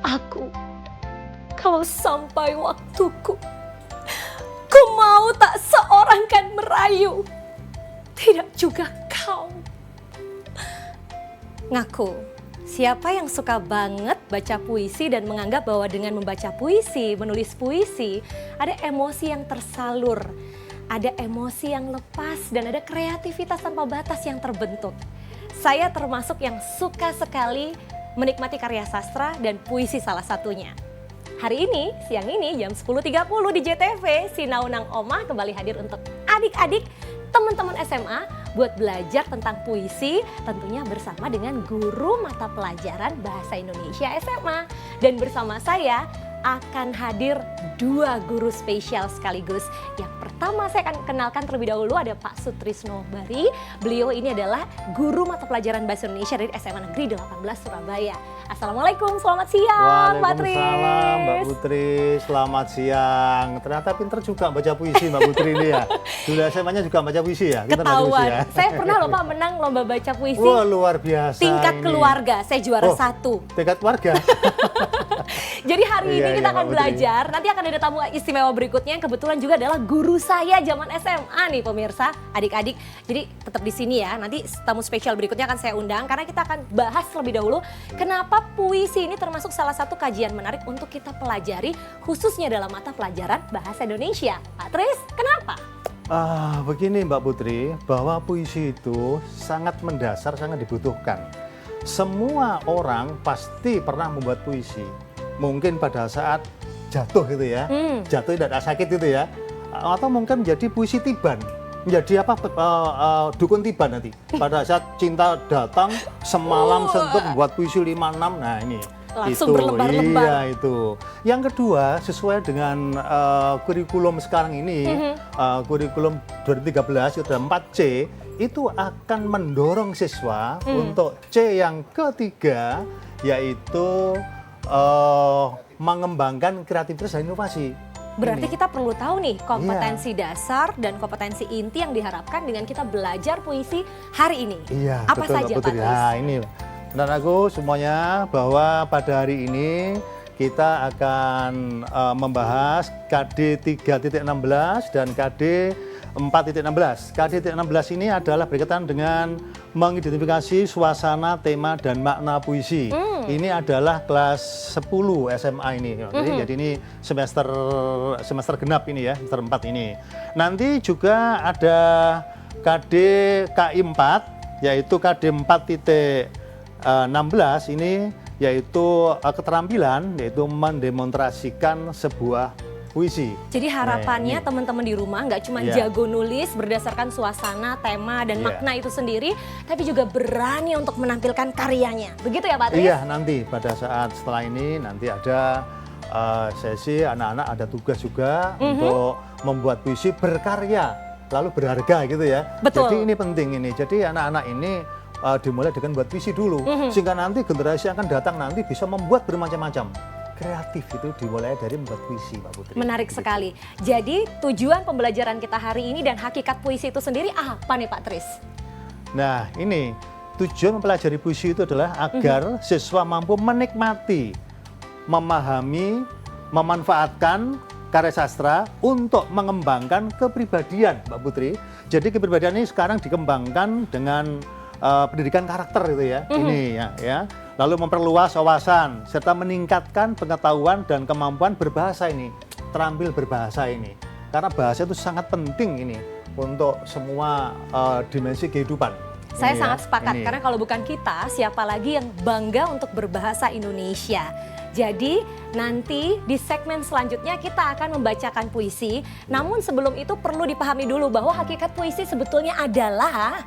Aku, kalau sampai waktuku, ku mau tak seorang kan merayu, tidak juga kau. Ngaku, siapa yang suka banget baca puisi dan menganggap bahwa dengan membaca puisi, menulis puisi, ada emosi yang tersalur, ada emosi yang lepas, dan ada kreativitas tanpa batas yang terbentuk. Saya termasuk yang suka sekali menikmati karya sastra dan puisi salah satunya. Hari ini, siang ini jam 10.30 di JTV, Sinaunang Omah kembali hadir untuk adik-adik, teman-teman SMA buat belajar tentang puisi, tentunya bersama dengan guru mata pelajaran Bahasa Indonesia SMA. Dan bersama saya akan hadir dua guru spesial sekaligus. Yang pertama saya akan kenalkan terlebih dahulu ada Pak Sutrisno Bari. Beliau ini adalah guru mata pelajaran Bahasa Indonesia dari SMA Negeri 18 Surabaya. Assalamualaikum, selamat siang Mbak Tris. Waalaikumsalam Mbak Putri, selamat siang. Ternyata pinter juga baca puisi Mbak Putri ini ya. Dulu SMA-nya juga baca puisi ya? Pinter baca puisi Ketahuan, ya? saya pernah loh Pak menang lomba baca puisi. Wah luar biasa Tingkat ini. keluarga, saya juara 1. Tingkat keluarga? Jadi hari ini Iya, kita iya, akan Mbak Putri. belajar, nanti akan ada tamu istimewa berikutnya yang kebetulan juga adalah guru saya zaman SMA nih pemirsa, adik-adik. Jadi tetap di sini ya, nanti tamu spesial berikutnya akan saya undang karena kita akan bahas terlebih dahulu kenapa puisi ini termasuk salah satu kajian menarik untuk kita pelajari khususnya dalam mata pelajaran Bahasa Indonesia. Pak Tris, kenapa? Begini Mbak Putri, bahwa puisi itu sangat mendasar, sangat dibutuhkan. Semua orang pasti pernah membuat puisi. Mungkin pada saat jatuh gitu ya, jatuh tidak sakit gitu ya, atau mungkin menjadi puisi tiban, menjadi apa dukun tiban nanti. Pada saat cinta datang semalam sentuh membuat puisi 5-6, nah ini. Langsung itu, berlembar-lembar. Iya itu. Yang kedua sesuai dengan kurikulum sekarang ini, kurikulum 2013 itu ada 4C, itu akan mendorong siswa untuk C yang ketiga, yaitu mengembangkan kreativitas dan inovasi. Berarti Ini. kita perlu tahu nih kompetensi dasar dan kompetensi inti yang diharapkan dengan kita belajar puisi hari ini. Iya, Apa betul, saja Mbak Pak Putri. Tris? Nah, ini dan aku semuanya bahwa pada hari ini kita akan membahas KD 3.16 dan KD 4.16. KD 16 ini adalah berkaitan dengan mengidentifikasi suasana, tema, dan makna puisi. Ini adalah kelas 10 SMA ini. Jadi ini semester genap ini ya, semester 4 ini. Nanti juga ada KD KI 4, yaitu KD 4.16 ini yaitu keterampilan, yaitu mendemonstrasikan sebuah puisi. Jadi harapannya Nah, teman-teman di rumah nggak cuma Iya. jago nulis berdasarkan suasana, tema, dan Iya. makna itu sendiri, tapi juga berani untuk menampilkan karyanya. Begitu ya Pak Tris? Iya, nanti pada saat setelah ini nanti ada sesi anak-anak ada tugas juga untuk membuat puisi berkarya, lalu berharga gitu ya. Betul. Jadi ini penting ini. Jadi anak-anak ini dimulai dengan buat puisi dulu, sehingga nanti generasi yang akan datang nanti bisa membuat bermacam-macam. Kreatif itu dimulai dari membuat puisi, Mbak Putri. Menarik Begitu. sekali. Jadi tujuan pembelajaran kita hari ini dan hakikat puisi itu sendiri apa nih Pak Tris? Nah, ini tujuan mempelajari puisi itu adalah agar siswa mampu menikmati, memahami, memanfaatkan karya sastra untuk mengembangkan kepribadian, Mbak Putri. Jadi kepribadian ini sekarang dikembangkan dengan pendidikan karakter itu ya. Ini ya. Lalu memperluas wawasan serta meningkatkan pengetahuan dan kemampuan berbahasa ini, terampil berbahasa ini. Karena bahasa itu sangat penting ini untuk semua dimensi kehidupan. Saya Ini ya, sangat sepakat ini. karena kalau bukan kita, siapa lagi yang bangga untuk berbahasa Indonesia. Jadi nanti di segmen selanjutnya kita akan membacakan puisi. Namun sebelum itu perlu dipahami dulu bahwa hakikat puisi sebetulnya adalah...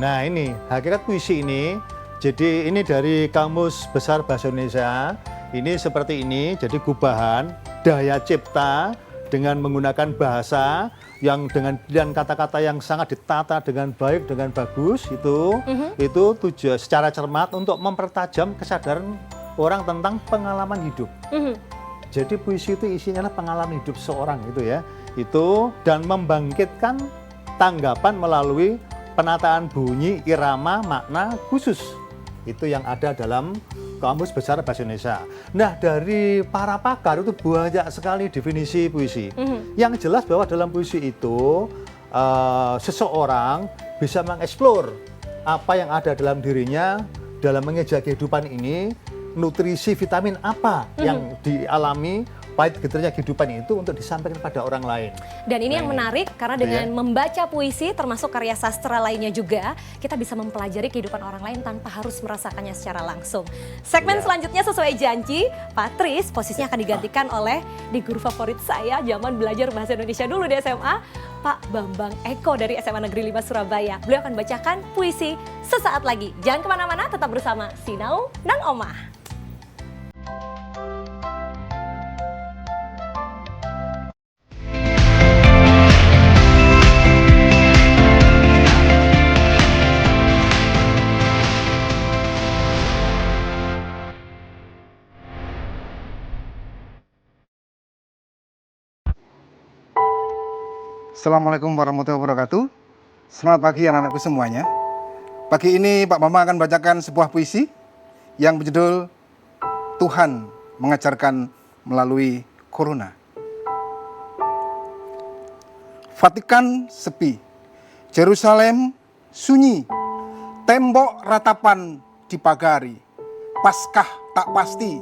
Nah ini, hakikat puisi ini, jadi ini dari Kamus Besar Bahasa Indonesia, ini seperti ini, jadi gubahan, daya cipta dengan menggunakan bahasa yang dengan pilihan kata-kata yang sangat ditata dengan baik, dengan bagus, itu tujuan secara cermat untuk mempertajam kesadaran orang tentang pengalaman hidup. Jadi puisi itu isinya adalah pengalaman hidup seorang gitu ya, itu dan membangkitkan tanggapan melalui penataan bunyi, irama, makna khusus. Itu yang ada dalam Kamus Besar Bahasa Indonesia. Nah, dari para pakar itu banyak sekali definisi puisi. Yang jelas bahwa dalam puisi itu seseorang bisa mengeksplor apa yang ada dalam dirinya dalam mengeja kehidupan ini, nutrisi vitamin apa yang dialami pahit getirnya kehidupan itu untuk disampaikan pada orang lain. Dan ini yang menarik karena dengan membaca puisi termasuk karya sastra lainnya juga, kita bisa mempelajari kehidupan orang lain tanpa harus merasakannya secara langsung. Segmen selanjutnya sesuai janji, Pak Tris posisinya akan digantikan oleh di guru favorit saya zaman belajar bahasa Indonesia dulu di SMA, Pak Bambang Eko dari SMA Negeri 5 Surabaya. Beliau akan bacakan puisi sesaat lagi. Jangan kemana-mana, tetap bersama Sinau Nang Omah. Assalamualaikum warahmatullahi wabarakatuh. Selamat pagi anak-anakku semuanya. Pagi ini Pak Mama akan bacakan sebuah puisi yang berjudul Tuhan Mengajarkan Melalui Corona. Vatikan sepi, Yerusalem sunyi, tembok ratapan dipagari, Paskah tak pasti,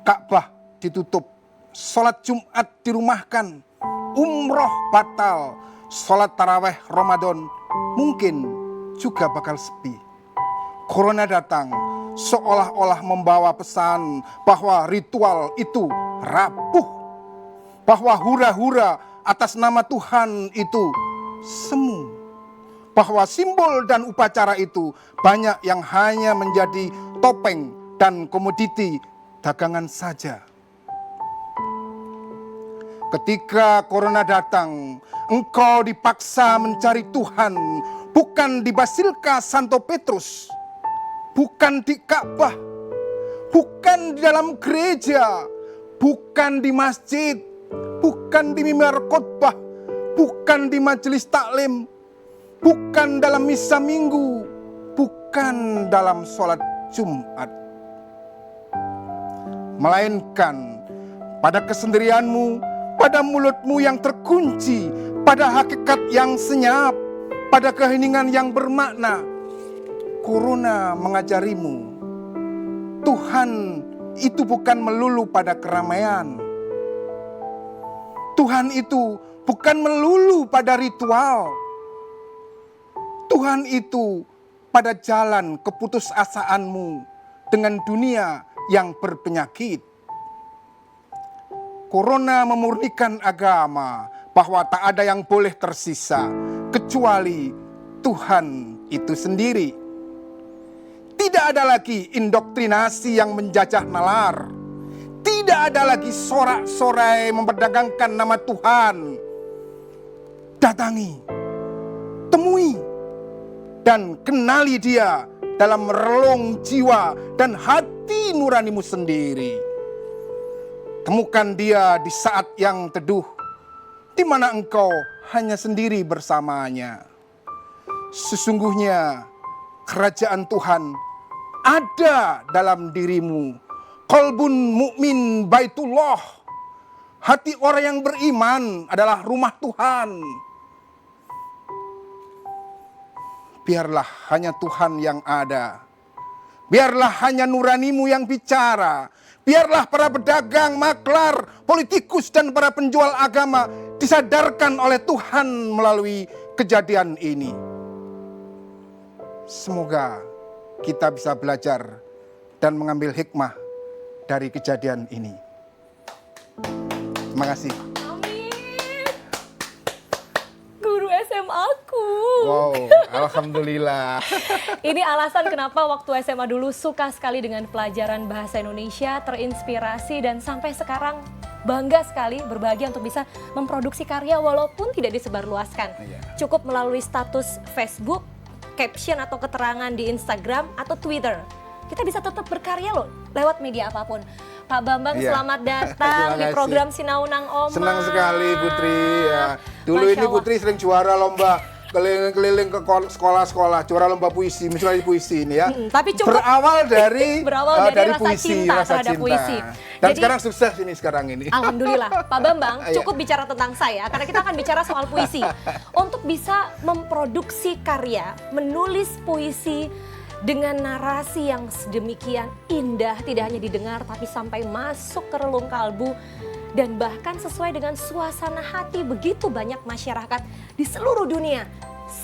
Ka'bah ditutup, sholat Jumat dirumahkan, umroh batal, sholat taraweh Ramadan mungkin juga bakal sepi. Corona datang seolah-olah membawa pesan bahwa ritual itu rapuh, bahwa hura-hura atas nama Tuhan itu semu, bahwa simbol dan upacara itu banyak yang hanya menjadi topeng dan komoditi dagangan saja. Ketika corona datang, engkau dipaksa mencari Tuhan, bukan di Basilika Santo Petrus, bukan di Ka'bah, bukan di dalam gereja, bukan di masjid, bukan di mimbar khotbah, bukan di majelis taklim, bukan dalam misa minggu, bukan dalam sholat Jumat, melainkan pada kesendirianmu, pada mulutmu yang terkunci, pada hakikat yang senyap, pada keheningan yang bermakna. Corona mengajarimu, Tuhan itu bukan melulu pada keramaian. Tuhan itu bukan melulu pada ritual. Tuhan itu pada jalan keputusasaanmu dengan dunia yang berpenyakit. Corona memurnikan agama bahwa tak ada yang boleh tersisa kecuali Tuhan itu sendiri. Tidak ada lagi indoktrinasi yang menjajah nalar. Tidak ada lagi sorak-sorai memperdagangkan nama Tuhan. Datangi, temui, dan kenali Dia dalam relung jiwa dan hati nuranimu sendiri. Temukan Dia di saat yang teduh, di mana engkau hanya sendiri bersamanya. Sesungguhnya kerajaan Tuhan ada dalam dirimu. Qalbun mukmin baitullah. Hati orang yang beriman adalah rumah Tuhan. Biarlah hanya Tuhan yang ada. Biarlah hanya nuranimu yang bicara. Biarlah para pedagang, maklar, politikus, dan para penjual agama disadarkan oleh Tuhan melalui kejadian ini. Semoga kita bisa belajar dan mengambil hikmah dari kejadian ini. Terima kasih. Amin. Guru SMA aku. Wow, alhamdulillah. Ini alasan kenapa waktu SMA dulu suka sekali dengan pelajaran bahasa Indonesia, terinspirasi dan sampai sekarang bangga sekali, berbahagia untuk bisa memproduksi karya walaupun tidak disebarluaskan. Cukup melalui status Facebook, caption atau keterangan di Instagram atau Twitter. Kita bisa tetap berkarya loh lewat media apapun. Pak Bambang, selamat datang di program Sinau Nang Omah. Senang sekali Putri. Ya. Dulu Masya ini Allah. Putri sering juara lomba keliling-keliling ke sekolah-sekolah, juara lomba puisi, misalnya puisi ini ya. Tapi cukup berawal dari dari rasa puisi, cinta rasa terhadap cinta. puisi. Dan Jadi, sekarang sukses ini sekarang ini. Alhamdulillah, Pak Bambang, Iya. cukup bicara tentang saya, karena kita akan bicara soal puisi. Untuk bisa memproduksi karya, menulis puisi dengan narasi yang sedemikian indah, tidak hanya didengar, tapi sampai masuk ke relung kalbu, dan bahkan sesuai dengan suasana hati begitu banyak masyarakat di seluruh dunia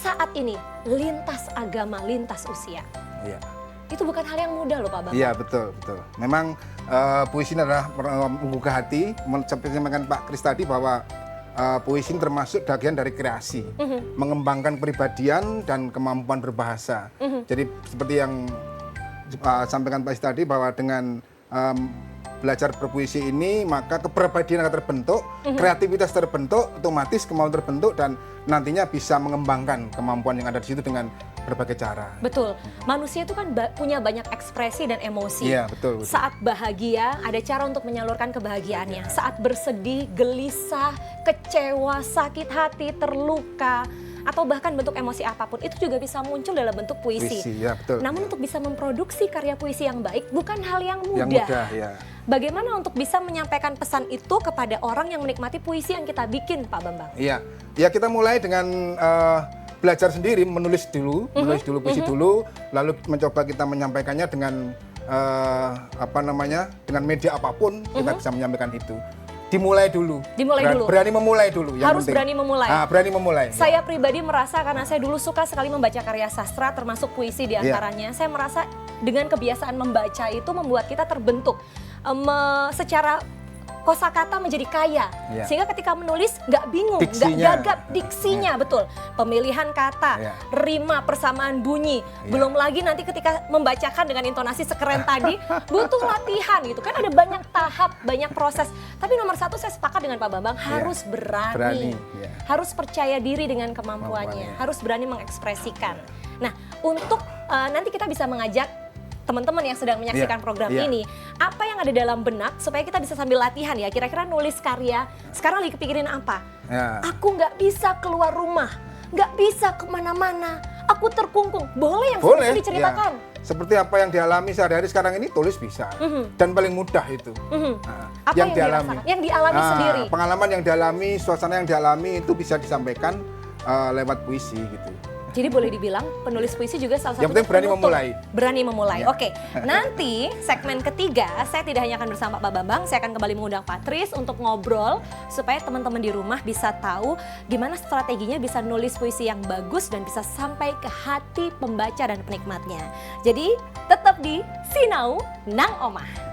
saat ini, lintas agama, lintas usia. Iya. Itu bukan hal yang mudah loh Pak Bambang. Iya, betul, betul. Memang puisi ini adalah menggugah hati, seperti yang mengatakan Pak Kris tadi bahwa puisi ini termasuk bagian dari kreasi, mengembangkan kepribadian dan kemampuan berbahasa. Jadi seperti yang sampaikan Pak Kris tadi bahwa dengan belajar berpuisi ini maka kepribadian akan terbentuk, kreativitas terbentuk, otomatis kemampuan terbentuk dan nantinya bisa mengembangkan kemampuan yang ada di situ dengan berbagai cara. Betul, manusia itu kan punya banyak ekspresi dan emosi. Iya, betul, betul. Saat bahagia, ada cara untuk menyalurkan kebahagiaannya. Saat bersedih, gelisah, kecewa, sakit hati, terluka, atau bahkan bentuk emosi apapun, itu juga bisa muncul dalam bentuk puisi. Ya, betul. Namun untuk bisa memproduksi karya puisi yang baik, bukan hal yang mudah. Yang mudah, ya. Bagaimana untuk bisa menyampaikan pesan itu kepada orang yang menikmati puisi yang kita bikin, Pak Bambang? Iya, ya kita mulai dengan belajar sendiri, menulis dulu puisi dulu, lalu mencoba kita menyampaikannya dengan dengan media apapun kita bisa menyampaikan itu. Dimulai dulu. Berani memulai dulu. Harus berani memulai. Berani memulai. Saya pribadi merasa karena saya dulu suka sekali membaca karya sastra, termasuk puisi diantaranya. Saya merasa dengan kebiasaan membaca itu membuat kita terbentuk secara kosakata menjadi kaya, sehingga ketika menulis nggak bingung, nggak gagap diksinya, betul, pemilihan kata, rima, persamaan bunyi, belum lagi nanti ketika membacakan dengan intonasi sekeren tadi, butuh latihan gitu kan, ada banyak tahap, banyak proses. Tapi nomor satu saya sepakat dengan Pak Bambang, harus berani, harus percaya diri dengan kemampuannya, harus berani mengekspresikan. Nah, untuk nanti kita bisa mengajak teman-teman yang sedang menyaksikan program ini, apa yang ada dalam benak supaya kita bisa sambil latihan ya, kira-kira nulis karya, sekarang lagi kepikirin apa? Aku nggak bisa keluar rumah, nggak bisa kemana-mana, aku terkungkung, boleh yang seperti itu diceritakan? Seperti apa yang dialami sehari-hari sekarang ini, tulis bisa, dan paling mudah itu. Apa yang dialami? Yang dialami sendiri? Pengalaman yang dialami, suasana yang dialami itu bisa disampaikan lewat puisi gitu. Jadi boleh dibilang penulis puisi juga salah satu yang penting berani memulai. Berani memulai. Oke. Nanti segmen ketiga saya tidak hanya akan bersama Pak Bambang, saya akan kembali mengundang Pak Tris untuk ngobrol supaya teman-teman di rumah bisa tahu gimana strateginya bisa nulis puisi yang bagus dan bisa sampai ke hati pembaca dan penikmatnya. Jadi tetap di Sinau Nang Omah.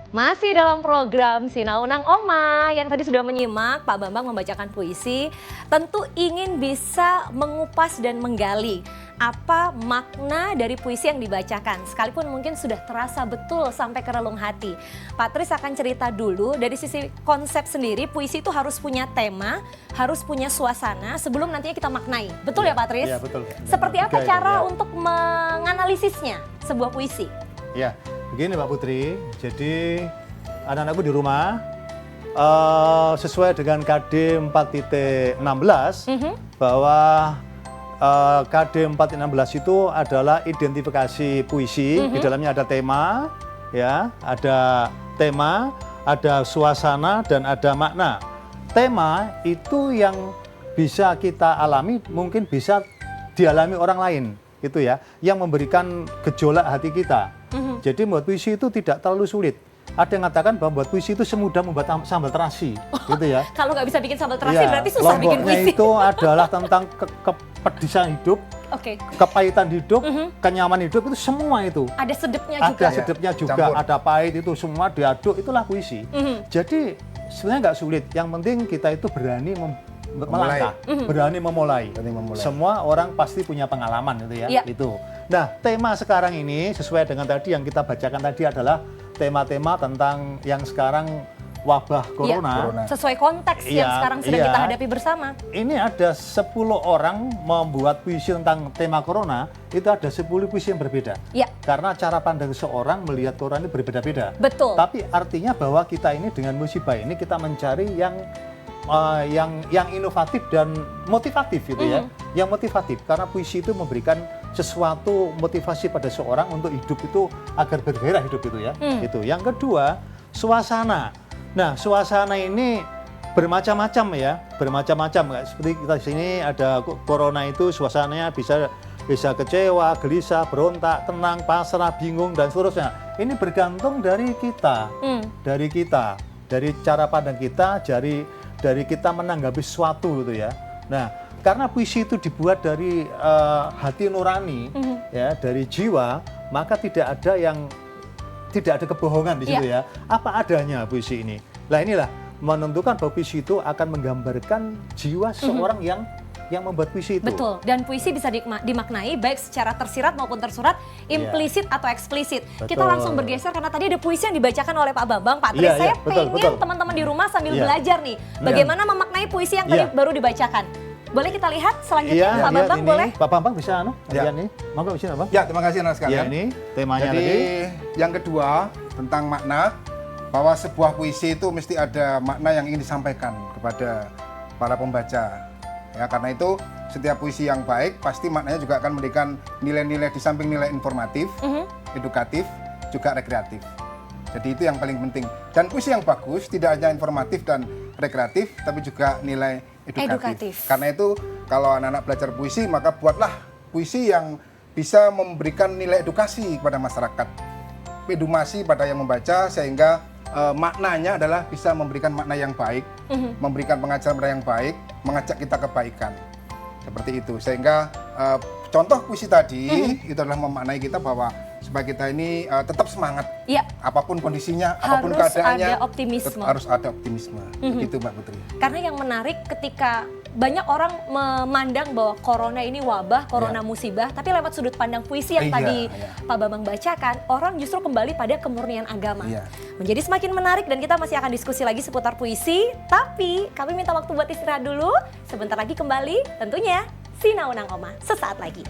Masih dalam program Sinau Nang Omah yang tadi sudah menyimak Pak Bambang membacakan puisi, tentu ingin bisa mengupas dan menggali apa makna dari puisi yang dibacakan, sekalipun mungkin sudah terasa betul sampai ke relung hati. Pak Tris akan cerita dulu dari sisi konsep sendiri, puisi itu harus punya tema, harus punya suasana sebelum nantinya kita maknai. Betul ya Pak Tris? Iya, betul. Seperti apa cara untuk menganalisisnya sebuah puisi? Ya, begini Mbak Putri, jadi anak-anakku di rumah sesuai dengan KD 4.16 bahwa KD 4.16 itu adalah identifikasi puisi, di dalamnya ada tema, ya, ada tema, ada suasana dan ada makna. Tema itu yang bisa kita alami, mungkin bisa dialami orang lain, gitu ya, yang memberikan gejolak hati kita. Jadi membuat puisi itu tidak terlalu sulit. Ada yang mengatakan bahwa membuat puisi itu semudah membuat sambal terasi, gitu ya. Kalau nggak bisa bikin sambal terasi berarti susah bikin puisi. Kelompoknya itu adalah tentang kepedisan hidup, kepahitan hidup, kenyamanan hidup, itu semua itu. Ada sedepnya juga. Ada sedepnya juga, ada pahit, itu semua diaduk, itulah puisi. Jadi sebenarnya nggak sulit, yang penting kita itu berani melangkah, berani memulai. Semua orang pasti punya pengalaman gitu ya. Itu. Nah, tema sekarang ini sesuai dengan tadi yang kita bacakan tadi adalah tema-tema tentang yang sekarang wabah Iya, corona. sesuai konteks yang Iya, sekarang sedang iya. kita hadapi bersama. Ini ada 10 orang membuat puisi tentang tema corona, itu ada 10 puisi yang berbeda. Iya. Karena cara pandang seorang melihat corona ini berbeda-beda. Betul. Tapi artinya bahwa kita ini dengan musibah ini kita mencari yang inovatif dan motivatif gitu ya. Yang motivatif karena puisi itu memberikan sesuatu motivasi pada seorang untuk hidup itu agar bergairah hidup itu ya. Itu. Yang kedua, suasana. Nah, suasana ini bermacam-macam ya, bermacam-macam. Seperti kita di sini ada corona itu suasananya bisa kecewa, gelisah, berontak, tenang, pasrah, bingung dan seterusnya. Ini bergantung dari kita, dari cara pandang kita, dari kita menanggapi sesuatu gitu ya. Nah, karena puisi itu dibuat dari hati nurani, ya, dari jiwa, maka tidak ada kebohongan di situ ya. Apa adanya puisi ini. Nah, inilah menentukan bahwa puisi itu akan menggambarkan jiwa seorang yang membuat puisi itu. Betul, dan puisi bisa dimaknai baik secara tersirat maupun tersurat, implisit atau eksplisit. Betul. Kita langsung bergeser karena tadi ada puisi yang dibacakan oleh Pak Bambang. Pak Tri, Iya, saya iya, betul, pengen betul. teman-teman di rumah sambil Iya. belajar nih, bagaimana memaknai puisi yang tadi baru dibacakan. Boleh kita lihat selanjutnya, Pak Bambang ini, boleh? Pak Bambang bisa Ya. Lihat nih. Monggo bisa apa? Ya, terima kasih anak Ya, sekalian. ini temanya Jadi tadi. yang kedua tentang makna, bahwa sebuah puisi itu mesti ada makna yang ingin disampaikan kepada para pembaca. Ya, karena itu setiap puisi yang baik pasti maknanya juga akan memberikan nilai-nilai di samping nilai informatif, edukatif, juga rekreatif. Jadi itu yang paling penting. Dan puisi yang bagus tidak hanya informatif dan rekreatif, tapi juga nilai edukatif. Karena itu kalau anak-anak belajar puisi, maka buatlah puisi yang bisa memberikan nilai edukasi kepada masyarakat. Edukasi pada yang membaca sehingga maknanya adalah bisa memberikan makna yang baik, memberikan pengajaran yang baik, mengajak kita kebaikan. Seperti itu. Sehingga contoh puisi tadi itu adalah memaknai kita bahwa supaya kita ini tetap semangat. Iya. Apapun kondisinya, Harus apapun keadaannya, ada optimisme. harus ada optimisme. Begitu Mbak Putri. Karena yang menarik ketika banyak orang memandang bahwa corona ini wabah, corona musibah, tapi lewat sudut pandang puisi yang Iya, tadi iya. Pak Bambang bacakan, orang justru kembali pada kemurnian agama. Iya. Menjadi semakin menarik dan kita masih akan diskusi lagi seputar puisi, tapi kami minta waktu buat istirahat dulu. Sebentar lagi kembali, tentunya Sinau Nang Oma, sesaat lagi.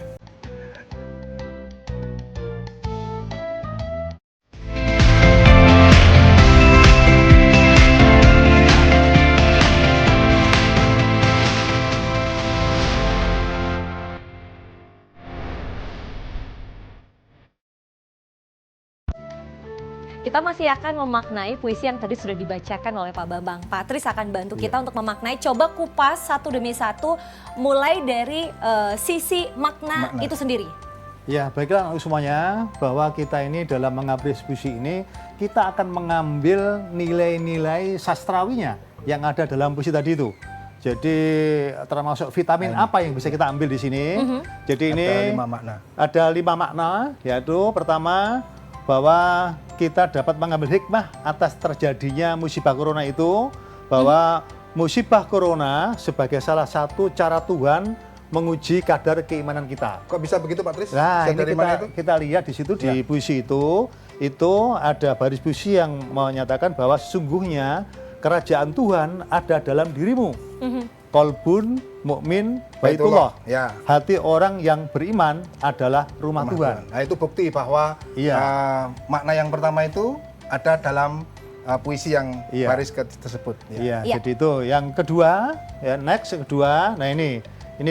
Kita masih akan memaknai puisi yang tadi sudah dibacakan oleh Pak Bambang. Pak Tris akan bantu kita untuk memaknai. Coba kupas satu demi satu, mulai dari sisi makna itu sendiri. Ya, baiklah semuanya, bahwa kita ini dalam mengapresiasi puisi ini, kita akan mengambil nilai-nilai sastrawinya yang ada dalam puisi tadi itu. Jadi termasuk vitamin apa yang bisa kita ambil di sini. Jadi ini Ada 5 makna. ada 5 makna, yaitu pertama bahwa kita dapat mengambil hikmah atas terjadinya musibah corona itu, bahwa musibah corona sebagai salah satu cara Tuhan menguji kadar keimanan kita. Kok bisa begitu Pak Tris? Nah, Bisa ini dari mana itu? kita lihat di situ di puisi itu ada baris puisi yang menyatakan bahwa sesungguhnya kerajaan Tuhan ada dalam dirimu. Kolbun mukmin baitullah. Ya. Hati orang yang beriman adalah rumah Tuhan. Nah, itu bukti bahwa Iya. makna yang pertama itu ada dalam puisi yang Iya. baris tersebut. Ya. Iya, jadi itu yang kedua, ya next yang kedua. Nah ini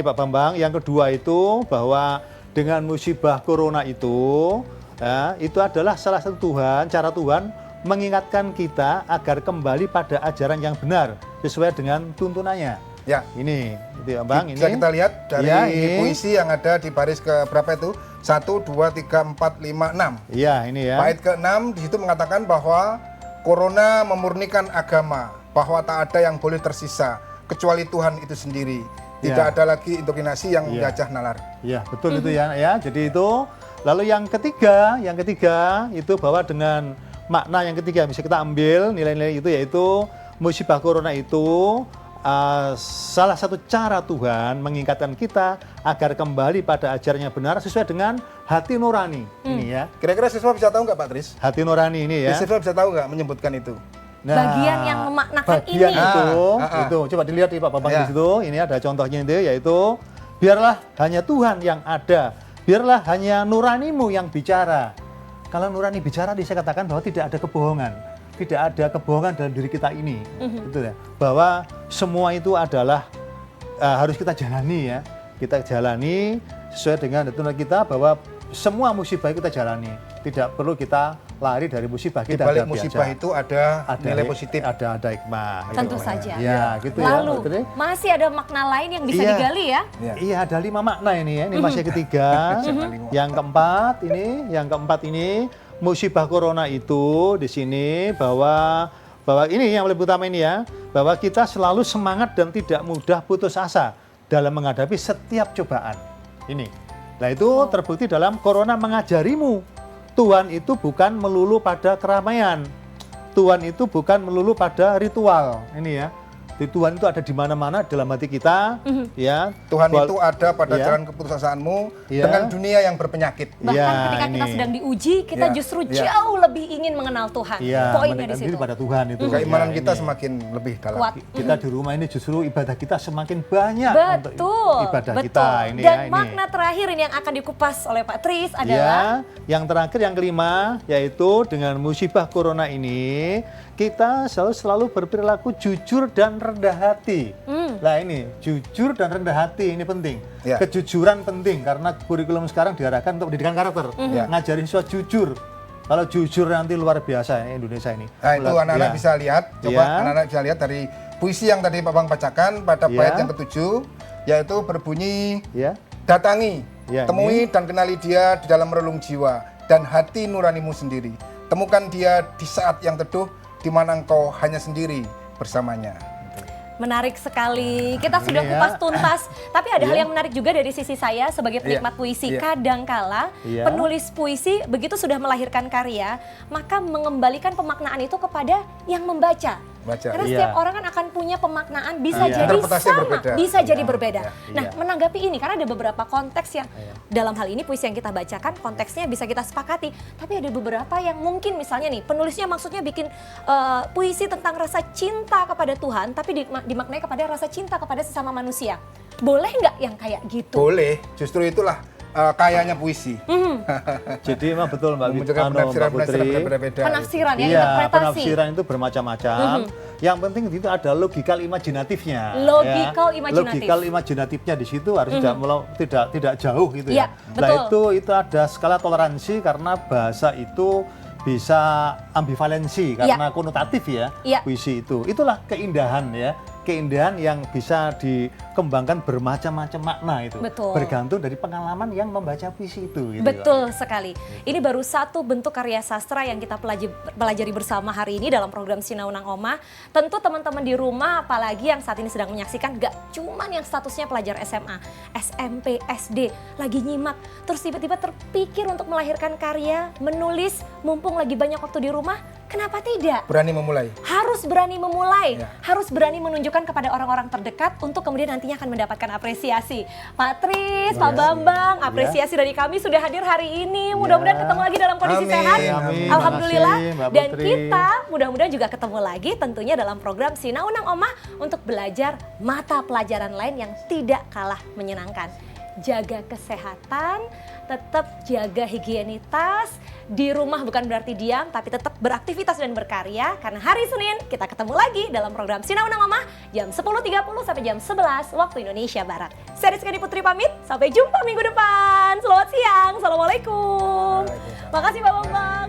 Pak Bambang, yang kedua itu bahwa dengan musibah corona itu, ya, itu adalah salah satu cara Tuhan mengingatkan kita agar kembali pada ajaran yang benar sesuai dengan tuntunannya. Ya. Ini, itu ya Bang. Bisa Ini kita lihat dari Ya, ini. puisi yang ada di baris ke berapa itu? 1, 2, 3, 4, 5, 6. Iya, ini ya. Bait ke-6 di situ mengatakan bahwa corona memurnikan agama, bahwa tak ada yang boleh tersisa kecuali Tuhan itu sendiri. Tidak Ya. ada lagi indoktrinasi yang Ya. menjajah nalar. Iya, betul itu ya. Jadi itu. Lalu yang ketiga itu bahwa dengan makna yang ketiga bisa kita ambil nilai-nilai itu, yaitu musibah corona itu salah satu cara Tuhan mengingatkan kita agar kembali pada ajaran yang benar sesuai dengan hati nurani. Ini ya. Kira-kira siswa bisa tahu nggak Pak Tris? Hati nurani ini ya. Siswa bisa tahu nggak menyebutkan itu? bagian yang memaknakan bagian ini. itu coba dilihat di Pak Bambang Ya. di situ. Ini ada contohnya itu, yaitu biarlah hanya Tuhan yang ada, biarlah hanya nuranimu yang bicara. Kalau nurani bicara, saya katakan bahwa tidak ada kebohongan, tidak ada kebohongan dalam diri kita ini, gitu ya. Bahwa semua itu adalah harus kita jalani ya, kita jalani sesuai dengan tuntunan kita bahwa semua musibah kita jalani, tidak perlu kita lari dari musibah. Di Kita balik hadapi musibah aja. itu ada nilai positif. Ada hikmah. Tentu gitu. saja. Ya, gitu Lalu ya. Betul. masih ada makna lain yang bisa Iya. digali ya. Iya, ada 5 makna ini ya. Ini masih ketiga. Yang keempat ini musibah corona itu di sini bahwa ini yang lebih utama ini ya, bahwa kita selalu semangat dan tidak mudah putus asa dalam menghadapi setiap cobaan. Ini. Nah, itu terbukti dalam corona mengajarimu. Tuhan itu bukan melulu pada keramaian. Tuhan itu bukan melulu pada ritual. Ini ya. Tuhan itu ada di mana-mana dalam hati kita, ya. Tuhan itu ada pada Ya. jalan keputusasaanmu Ya. dengan dunia yang berpenyakit. Bahkan Ya, ketika kita ini. sedang diuji, kita Ya, justru ya. jauh lebih ingin mengenal Tuhan. Iya, Poinnya di mendekatkan situ. diri pada Tuhan itu. Keimanan Ya, kita ini. semakin lebih dalam. Kuat. Kita di rumah ini justru ibadah kita semakin banyak untuk Betul, ibadah betul. kita ini Dan ya. Ini. makna terakhir ini yang akan dikupas oleh Pak Tris adalah Ya, yang terakhir yang kelima yaitu dengan musibah corona ini kita selalu berperilaku jujur dan rendah hati. Nah ini jujur dan rendah hati ini penting. Ya. Kejujuran penting karena kurikulum sekarang diarahkan untuk pendidikan karakter. Ya. Ngajarin siswa jujur. Kalau jujur nanti luar biasa ya, Indonesia ini. Nah itu anak-anak Ya. bisa lihat, coba Ya. anak-anak bisa lihat dari puisi yang tadi Pak Bang bacakan pada Ya. bait yang ke-7, yaitu berbunyi, Ya. datangi, Ya, temui dan kenali dia di dalam relung jiwa dan hati nuranimu sendiri. Temukan dia di saat yang teduh, di mana engkau hanya sendiri bersamanya. menarik sekali. Kita sudah Iya. kupas tuntas. Tapi ada hal Iya. yang menarik juga dari sisi saya sebagai penikmat puisi. Iya. Kadangkala Iya. penulis puisi begitu sudah melahirkan karya, maka mengembalikan pemaknaan itu kepada yang membaca. Baca. Karena Iya. setiap orang kan akan punya pemaknaan, bisa Iya. jadi Interpretasi sama, berbeda. bisa jadi Iya. berbeda. Iya. Nah, Iya. menanggapi ini karena ada beberapa konteks yang Iya. dalam hal ini puisi yang kita bacakan konteksnya bisa kita sepakati, tapi ada beberapa yang mungkin misalnya nih penulisnya maksudnya bikin puisi tentang rasa cinta kepada Tuhan, tapi dimaknai kepada rasa cinta kepada sesama manusia. Boleh nggak yang kayak gitu? Boleh, justru itulah kayanya puisi. Jadi memang betul Mbak Memunculkan Mbak penafsiran-penafsiran Putri. berbeda-beda. Penafsiran ya, Iya, interpretasi. penafsiran itu bermacam-macam. Yang penting itu ada logikal imajinatifnya. Logikal ya. imajinatif. Logikal imajinatifnya di situ harus tidak jauh gitu Iya, ya. Nah betul. itu ada skala toleransi karena bahasa itu bisa ambivalensi karena konotatif ya. Iya. Puisi itu. Itulah keindahan ya. Keindahan yang bisa dikembangkan bermacam-macam makna itu. Betul. Bergantung dari pengalaman yang membaca puisi itu. Gitu. Betul sekali. Ini baru satu bentuk karya sastra yang kita pelajari bersama hari ini dalam program Sinaunang Oma. Tentu teman-teman di rumah, apalagi yang saat ini sedang menyaksikan, gak cuman yang statusnya pelajar SMA, SMP, SD, lagi nyimak, terus tiba-tiba terpikir untuk melahirkan karya, menulis, mumpung lagi banyak waktu di rumah, kenapa tidak? Berani memulai. Harus berani memulai, Ya. harus berani menunjukkan kepada orang-orang terdekat untuk kemudian nantinya akan mendapatkan apresiasi. Pak Tris, Pak Bambang, apresiasi dari kami sudah hadir hari ini. Mudah-mudahan ketemu lagi dalam kondisi Amin. sehat. Amin. Alhamdulillah. Makasih, Mbak Dan Putri. kita mudah-mudahan juga ketemu lagi tentunya dalam program Sinaunang Omah untuk belajar mata pelajaran lain yang tidak kalah menyenangkan. Jaga kesehatan, tetap jaga higienitas. Di rumah bukan berarti diam, tapi tetap beraktivitas dan berkarya. Karena hari Senin kita ketemu lagi dalam program Sinaunang Omah jam 10.30 sampai jam 11 waktu Indonesia Barat. Saya Rizky Putri pamit, sampai jumpa minggu depan. Selamat siang, Assalamualaikum. Makasih Pak Bambang.